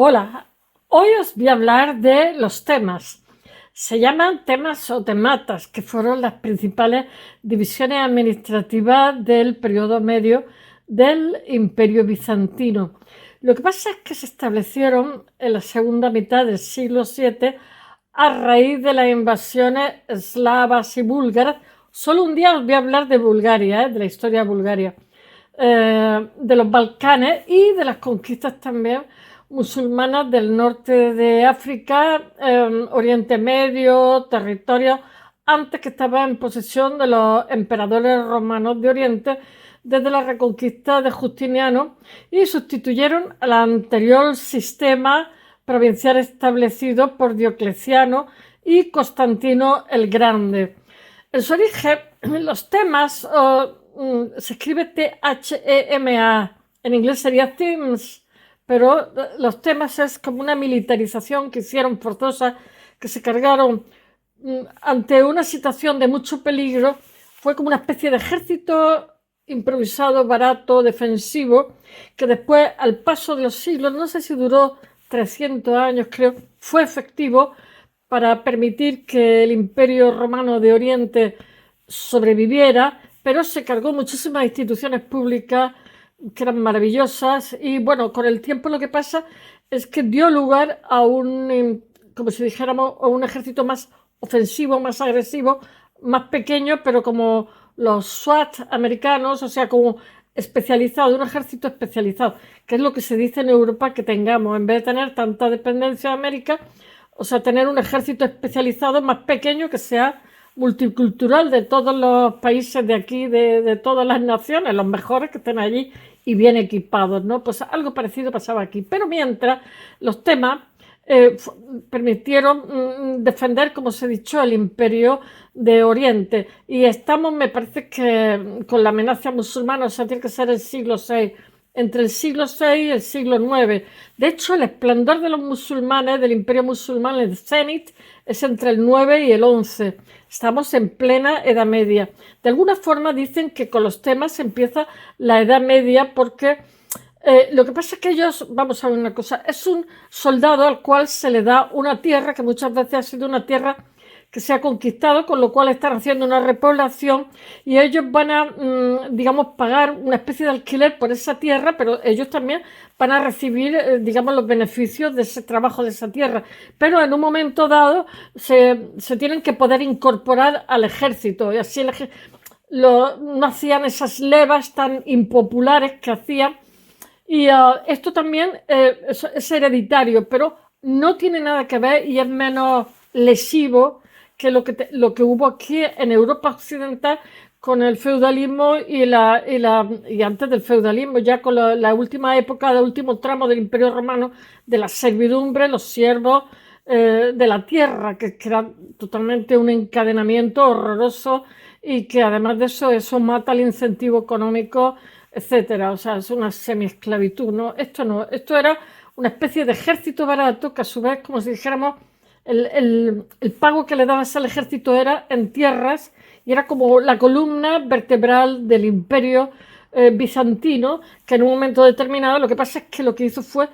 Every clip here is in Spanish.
Hola, hoy os voy a hablar de los temas. Se llaman temas o tematas, que fueron las principales divisiones administrativas del periodo medio del Imperio Bizantino. Lo que pasa es que se establecieron en la segunda mitad del siglo VII a raíz de las invasiones eslavas y búlgaras. Solo un día os voy a hablar de Bulgaria, de la historia de Bulgaria, de los Balcanes y de las conquistas también musulmanas del norte de África, Oriente Medio, territorios antes que estaba en posesión de los emperadores romanos de Oriente desde la reconquista de Justiniano, y sustituyeron al anterior sistema provincial establecido por Diocleciano y Constantino el Grande. En su origen, los temas se escribe Thema, en inglés sería themes, pero los temas es como una militarización que hicieron forzosa, que se cargaron ante una situación de mucho peligro. Fue como una especie de ejército improvisado, barato, defensivo, que después, al paso de los siglos, no sé si duró 300 años, creo, fue efectivo para permitir que el Imperio Romano de Oriente sobreviviera, pero se cargó muchísimas instituciones públicas que eran maravillosas, y bueno, con el tiempo lo que pasa es que dio lugar a un, como si dijéramos, a un ejército más ofensivo, más agresivo, más pequeño, pero como los SWAT americanos, o sea, como especializado, un ejército especializado, que es lo que se dice en Europa que tengamos, en vez de tener tanta dependencia de América, o sea, tener un ejército especializado más pequeño que sea multicultural, de todos los países de aquí, de todas las naciones, los mejores que estén allí y bien equipados, ¿no? Pues algo parecido pasaba aquí. Pero mientras, los temas permitieron defender, como os he dicho, el Imperio de Oriente. Y estamos, me parece que con la amenaza musulmana, o sea, tiene que ser el siglo VI, entre el siglo VI y el siglo IX. De hecho, el esplendor de los musulmanes, del Imperio musulmán, el cenit, es entre el 9 y el 11. Estamos en plena Edad Media. De alguna forma dicen que con los temas empieza la Edad Media porque lo que pasa es que ellos, vamos a ver una cosa, es un soldado al cual se le da una tierra que muchas veces ha sido una tierra que se ha conquistado, con lo cual están haciendo una repoblación, y ellos van a, digamos, pagar una especie de alquiler por esa tierra, pero ellos también van a recibir, digamos, los beneficios de ese trabajo de esa tierra. Pero en un momento dado se tienen que poder incorporar al ejército, y así no hacían esas levas tan impopulares que hacían. Y esto también es hereditario, pero no tiene nada que ver y es menos lesivo que lo que hubo aquí en Europa Occidental con el feudalismo y antes del feudalismo, ya con la última época, el último tramo del Imperio Romano, de la servidumbre, los siervos de la tierra, que era totalmente un encadenamiento horroroso, y que además de eso mata el incentivo económico, etcétera. O sea, es una semiesclavitud, ¿no? Esto era una especie de ejército barato que, a su vez, como si dijéramos, el pago que le dabas al ejército era en tierras, y era como la columna vertebral del Imperio bizantino, que en un momento determinado, lo que pasa es que lo que hizo fue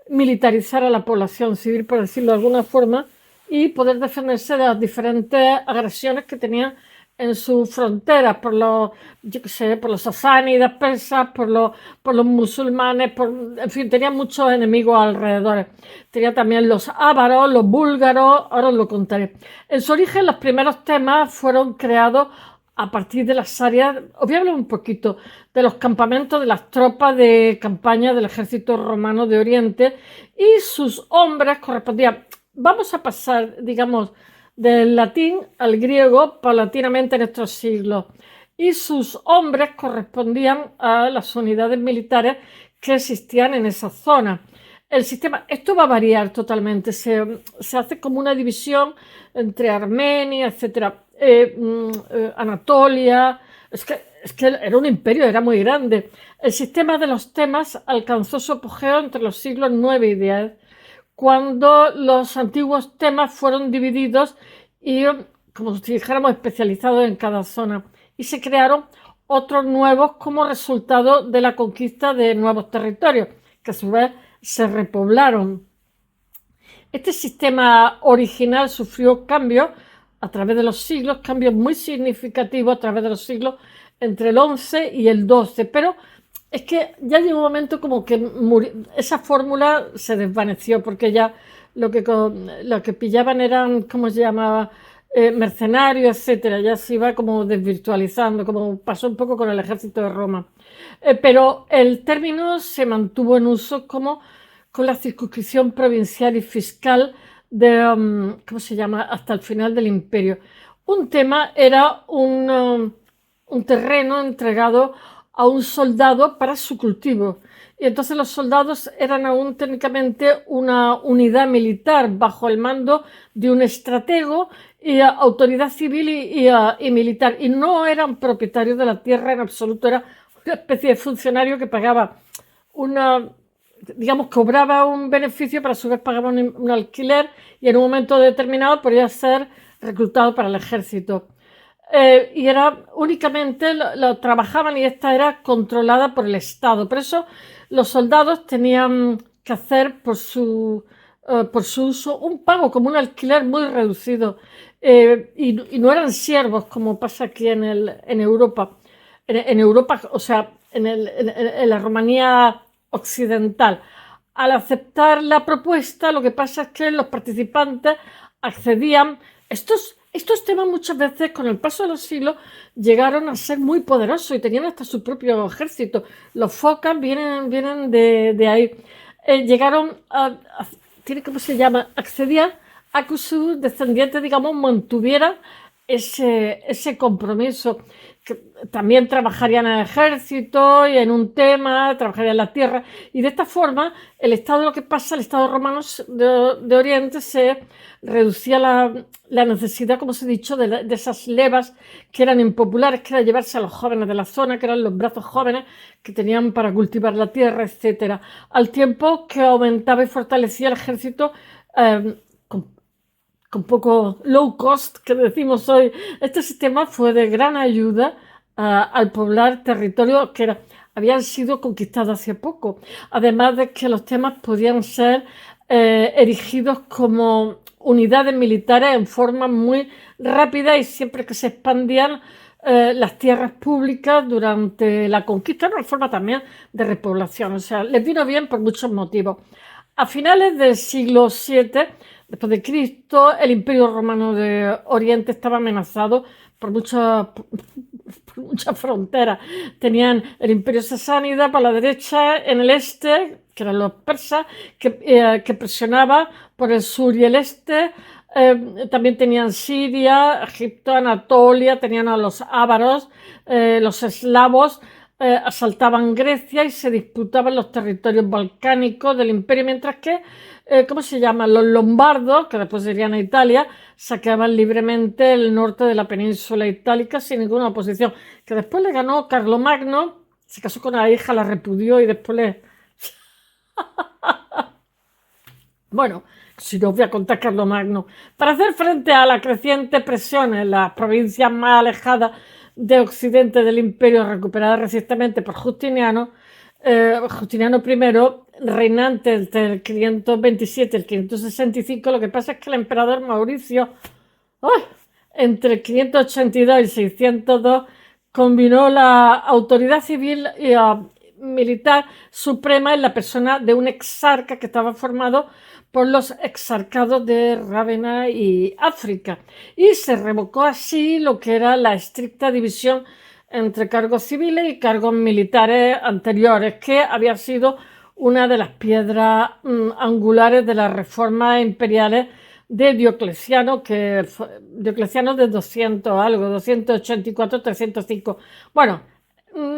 militarizar a la población civil, por decirlo de alguna forma, y poder defenderse de las diferentes agresiones que tenían en sus fronteras, por los, yo qué sé, por los sasánidas, persas, por los musulmanes, en fin, tenía muchos enemigos alrededor. Tenía también los ávaros, los búlgaros, ahora os lo contaré. En su origen, los primeros temas fueron creados a partir de las áreas. Os voy a hablar un poquito de los campamentos de las tropas de campaña del ejército romano de Oriente, y sus hombres correspondían. Vamos a pasar, digamos, del latín al griego paulatinamente en estos siglos, y sus hombres correspondían a las unidades militares que existían en esa zona. El sistema, esto va a variar totalmente, se hace como una división entre Armenia, etcétera, Anatolia. Es que era un imperio, era muy grande. El sistema de los temas alcanzó su apogeo entre los siglos IX y X, cuando los antiguos temas fueron divididos y, como si dijéramos, especializados en cada zona, y se crearon otros nuevos como resultado de la conquista de nuevos territorios, que a su vez se repoblaron. Este sistema original sufrió cambios a través de los siglos, cambios muy significativos a través de los siglos entre el 11 y el 12, pero es que ya llegó un momento como que esa fórmula se desvaneció porque ya lo que pillaban eran, ¿cómo se llamaba? Mercenarios, etcétera. Ya se iba como desvirtualizando, como pasó un poco con el ejército de Roma. Pero el término se mantuvo en uso como con la circunscripción provincial y fiscal de, ¿cómo se llama?, hasta el final del imperio. Un tema era un terreno entregado a un soldado para su cultivo. Y entonces los soldados eran aún técnicamente una unidad militar bajo el mando de un estratego y autoridad civil y militar. Y no eran propietarios de la tierra en absoluto, era una especie de funcionario que pagaba una, digamos, cobraba un beneficio, pero a su vez pagaba un alquiler y en un momento determinado podía ser reclutado para el ejército. Y era únicamente lo trabajaban y esta era controlada por el Estado. Por eso los soldados tenían que hacer por su uso un pago como un alquiler muy reducido. Y no eran siervos como pasa aquí en Europa. En Europa, o sea, en la Rumanía occidental. Al aceptar la propuesta, lo que pasa es que los participantes accedían. Estos temas muchas veces, con el paso de los siglos, llegaron a ser muy poderosos y tenían hasta su propio ejército. Los focas vienen de ahí. Llegaron tiene ¿cómo se llama? Accedían a que sus descendientes, digamos, mantuvieran ese compromiso. Que también trabajarían en el ejército y en un tema, trabajarían en la tierra. Y de esta forma, el Estado, lo que pasa, el Estado romano de Oriente se reducía la necesidad, como os he dicho, de esas levas que eran impopulares, que era llevarse a los jóvenes de la zona, que eran los brazos jóvenes que tenían para cultivar la tierra, etcétera. Al tiempo que aumentaba y fortalecía el ejército con poco low cost, que decimos hoy. Este sistema fue de gran ayuda al poblar territorios que habían sido conquistados hace poco. Además de que los temas podían ser erigidos como unidades militares en forma muy rápida y siempre que se expandían las tierras públicas durante la conquista, era una forma también de repoblación. O sea, les vino bien por muchos motivos. A finales del siglo VII después de Cristo, el Imperio Romano de Oriente estaba amenazado por muchas fronteras. Tenían el Imperio Sasánida por la derecha, en el este, que eran los persas, que presionaba por el sur y el este. También tenían Siria, Egipto, Anatolia, tenían a los ávaros, los eslavos. Asaltaban Grecia y se disputaban los territorios balcánicos del imperio, mientras que ¿cómo se llama? Los lombardos, que después irían a Italia, saqueaban libremente el norte de la península itálica sin ninguna oposición. Que después le ganó Carlomagno, se casó con la hija, la repudió y después le... Bueno, si no os voy a contar Carlomagno. Para hacer frente a la creciente presión en las provincias más alejadas de Occidente del imperio, recuperadas recientemente por Justiniano, Justiniano I, reinante entre el 527 y el 565, lo que pasa es que el emperador Mauricio, ¡ay!, entre el 582 y 602, combinó la autoridad civil y militar suprema en la persona de un exarca que estaba formado por los exarcados de Rávena y África, y se revocó así lo que era la estricta división entre cargos civiles y cargos militares anteriores, que había sido una de las piedras angulares de las reformas imperiales de Diocleciano, Diocleciano de 200 algo, 284, 305. Bueno,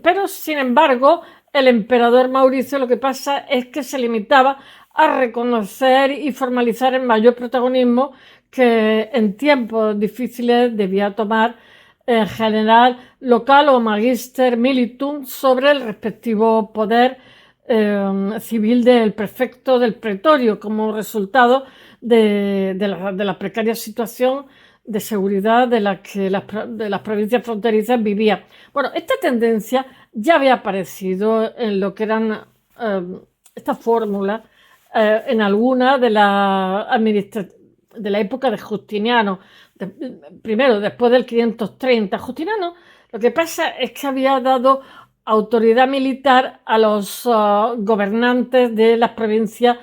pero sin embargo, el emperador Mauricio lo que pasa es que se limitaba a reconocer y formalizar el mayor protagonismo que en tiempos difíciles debía tomar en general local o magister militum sobre el respectivo poder civil del prefecto del pretorio, como resultado de la precaria situación de seguridad de la que las provincias fronterizas vivían. Bueno, esta tendencia ya había aparecido en lo que eran esta fórmula en alguna de de la época de Justiniano, primero después del 530. Justiniano, lo que pasa es que había dado autoridad militar a los gobernantes de las provincias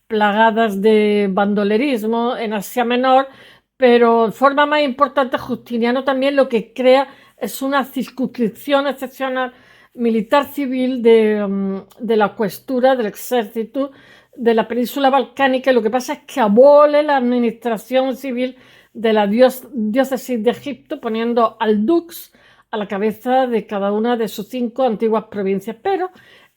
plagadas de bandolerismo en Asia Menor, pero de forma más importante Justiniano también lo que crea es una circunscripción excepcional militar civil de la questura, del ejército de la península balcánica, y lo que pasa es que abole la administración civil de la diócesis de Egipto, poniendo al dux a la cabeza de cada una de sus 5 antiguas provincias. Pero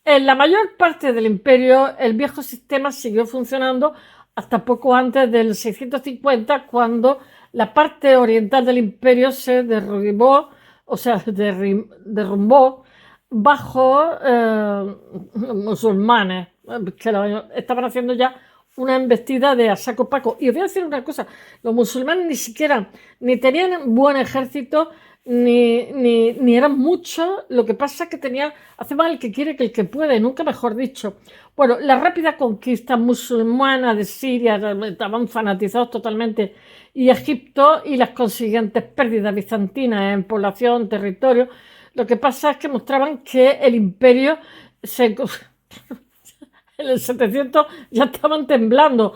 en la mayor parte del imperio el viejo sistema siguió funcionando hasta poco antes del 650, cuando la parte oriental del imperio se derrumbó, o sea, derrumbó bajo los musulmanes, que estaban haciendo ya una embestida de a saco paco. Y os voy a decir una cosa, los musulmanes ni siquiera, ni tenían buen ejército, ni eran muchos. Lo que pasa es que tenían, hace más el que quiere que el que puede, nunca mejor dicho. Bueno, la rápida conquista musulmana de Siria, estaban fanatizados totalmente, y Egipto, y las consiguientes pérdidas bizantinas en población, territorio, lo que pasa es que mostraban que el imperio se... En el 700 ya estaban temblando.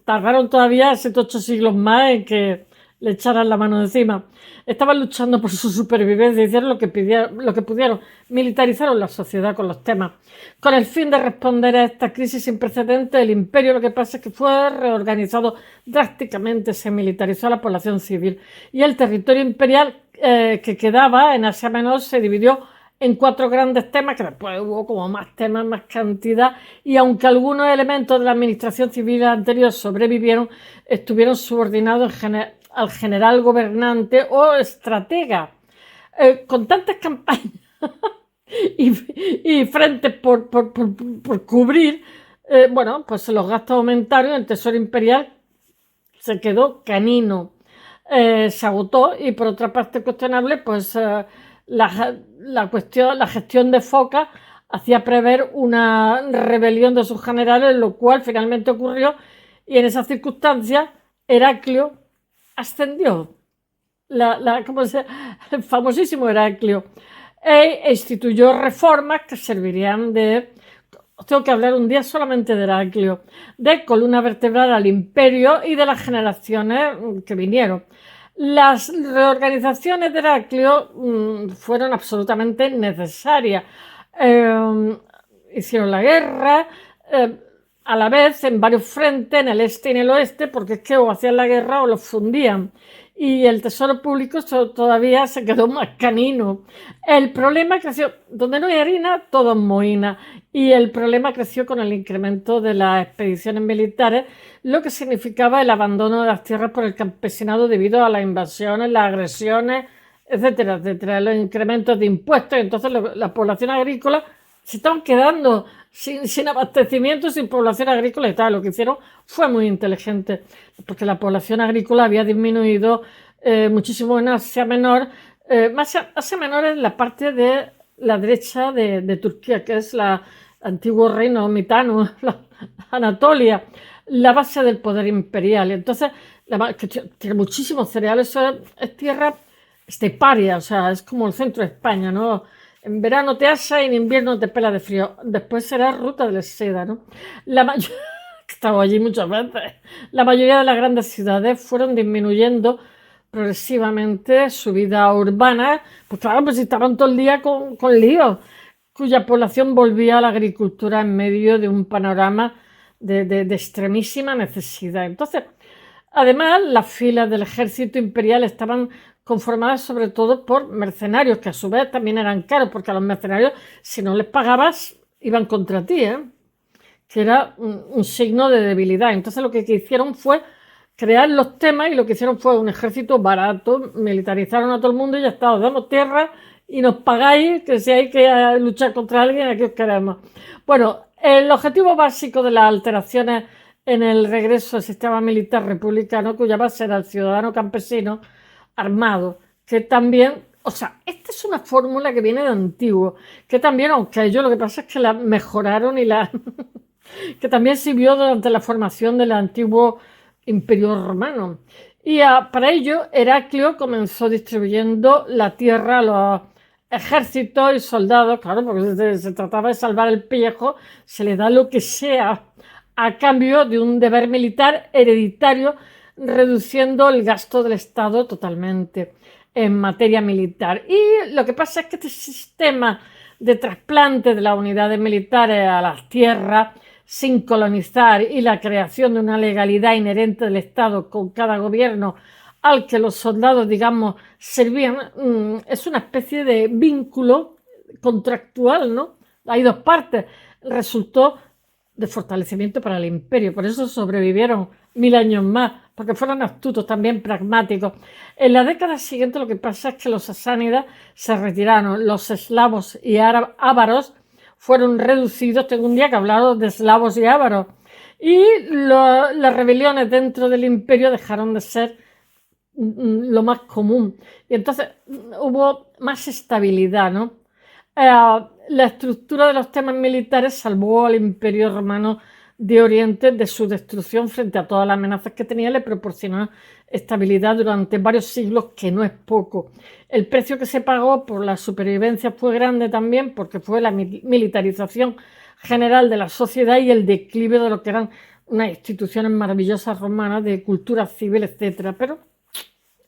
Tardaron todavía 7 8 siglos más en que le echaran la mano encima. Estaban luchando por su supervivencia, hicieron lo que pudieron. Militarizaron la sociedad con los temas. Con el fin de responder a esta crisis sin precedentes, el imperio, lo que pasa es que fue reorganizado drásticamente, se militarizó a la población civil. Y el territorio imperial que quedaba en Asia Menor se dividió en 4 grandes temas, que después hubo como más temas, más cantidad, y aunque algunos elementos de la administración civil anterior sobrevivieron, estuvieron subordinados al general gobernante o estratega. Con tantas campañas y frentes por cubrir, bueno, pues los gastos aumentaron y el tesoro imperial se quedó canino. Se agotó, y por otra parte cuestionable, pues la gestión de Foca hacía prever una rebelión de sus generales, lo cual finalmente ocurrió, y en esas circunstancias Heraclio ascendió, el famosísimo Heraclio, e instituyó reformas que servirían de... Os tengo que hablar un día solamente de Heraclio, de columna vertebral al imperio y de las generaciones que vinieron. Las reorganizaciones de Heraclio fueron absolutamente necesarias. Hicieron la guerra a la vez en varios frentes, en el este y en el oeste, porque es que o hacían la guerra o los fundían. Y el tesoro público todavía se quedó más canino. El problema creció, donde no hay harina, todo es mohina. Y el problema creció con el incremento de las expediciones militares, lo que significaba el abandono de las tierras por el campesinado debido a las invasiones, las agresiones, etcétera, etcétera, los incrementos de impuestos. Entonces la población agrícola se estaban quedando sin abastecimiento, sin población agrícola y tal. Lo que hicieron fue muy inteligente, porque la población agrícola había disminuido muchísimo en Asia Menor. Asia Menor es la parte de la derecha de Turquía, que es el antiguo reino mitano, Anatolia, la base del poder imperial. Entonces, que tiene muchísimos cereales, es tierra esteparia, o sea, es como el centro de España, ¿no? En verano te asa y en invierno te pela de frío. Después será ruta de la seda, ¿no? He estado allí muchas veces. La mayoría de las grandes ciudades fueron disminuyendo progresivamente su vida urbana, pues claro, pues estaban todo el día con líos, cuya población volvía a la agricultura en medio de un panorama de extremísima necesidad. Entonces, además, las filas del ejército imperial estaban conformadas sobre todo por mercenarios, que a su vez también eran caros, porque a los mercenarios, si no les pagabas, iban contra ti, que era un signo de debilidad. Entonces lo que hicieron fue crear los temas, y lo que hicieron fue un ejército barato, militarizaron a todo el mundo y ya está, os damos tierra y nos pagáis, que si hay que luchar contra alguien, aquí os queremos. Bueno, el objetivo básico de las alteraciones en el regreso al sistema militar republicano, cuya base era el ciudadano campesino armado, que también, o sea, esta es una fórmula que viene de antiguo, que también, aunque ellos lo que pasa es que la mejoraron y la que también sirvió durante la formación del antiguo Imperio Romano. Y para ello, Heraclio comenzó distribuyendo la tierra a los ejércitos y soldados, claro, porque se trataba de salvar el pellejo, se le da lo que sea a cambio de un deber militar hereditario, reduciendo el gasto del Estado totalmente en materia militar. Y lo que pasa es que este sistema de trasplante de las unidades militares a las tierras sin colonizar y la creación de una legalidad inherente del Estado con cada gobierno al que los soldados, digamos, servían, es una especie de vínculo contractual, ¿no? Hay dos partes. Resultó de fortalecimiento para el imperio, por eso sobrevivieron 1000 años más, porque fueron astutos, también pragmáticos. En la década siguiente lo que pasa es que los sasánidas se retiraron, los eslavos y ávaros fueron reducidos. Tengo un día que hablaron de eslavos y ávaros, y las rebeliones dentro del imperio dejaron de ser lo más común, y entonces hubo más estabilidad, ¿no? La estructura de los temas militares salvó al Imperio Romano de Oriente de su destrucción frente a todas las amenazas que tenía, le proporcionó estabilidad durante varios siglos, que no es poco. El precio que se pagó por la supervivencia fue grande también, porque fue la militarización general de la sociedad y el declive de lo que eran unas instituciones maravillosas romanas de cultura civil, etc. Pero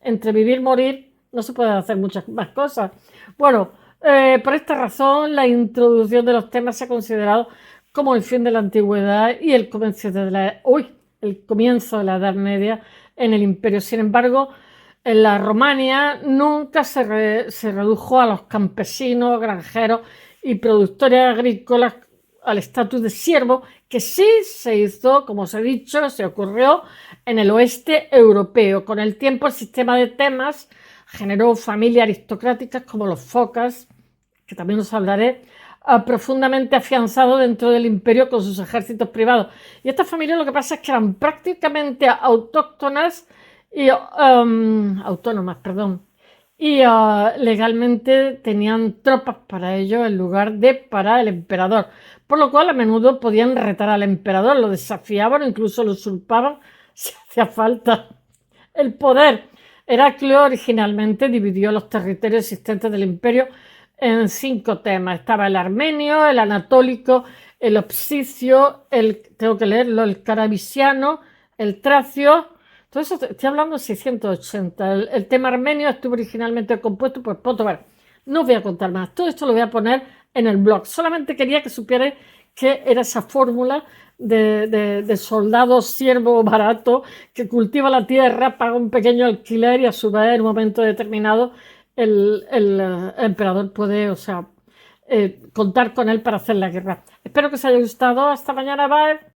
entre vivir y morir no se pueden hacer muchas más cosas. Bueno, por esta razón, la introducción de los temas se ha considerado como el fin de la antigüedad y el comienzo de la Edad Media en el imperio. Sin embargo, en la Romania nunca se redujo a los campesinos, granjeros y productores agrícolas al estatus de siervo, que sí se hizo, como os he dicho, se ocurrió en el oeste europeo. Con el tiempo, el sistema de temas generó familias aristocráticas como los focas, que también os hablaré, profundamente afianzado dentro del imperio con sus ejércitos privados. Y estas familias lo que pasa es que eran prácticamente autóctonas y autónomas, perdón, y legalmente tenían tropas para ello en lugar de para el emperador, por lo cual a menudo podían retar al emperador, lo desafiaban o incluso lo usurpaban si hacía falta. El poder. Heraclio originalmente dividió los territorios existentes del imperio en 5 temas. Estaba el armenio, el anatólico, el obsicio, tengo que leerlo, el carabisiano, el tracio. Todo eso estoy hablando de 680. El tema armenio estuvo originalmente compuesto por Potovar. No os voy a contar más. Todo esto lo voy a poner en el blog. Solamente quería que supierais qué era esa fórmula de soldado siervo barato que cultiva la tierra, paga un pequeño alquiler y a su vez en un momento determinado el emperador puede, contar con él para hacer la guerra. Espero que os haya gustado. Hasta mañana, bye.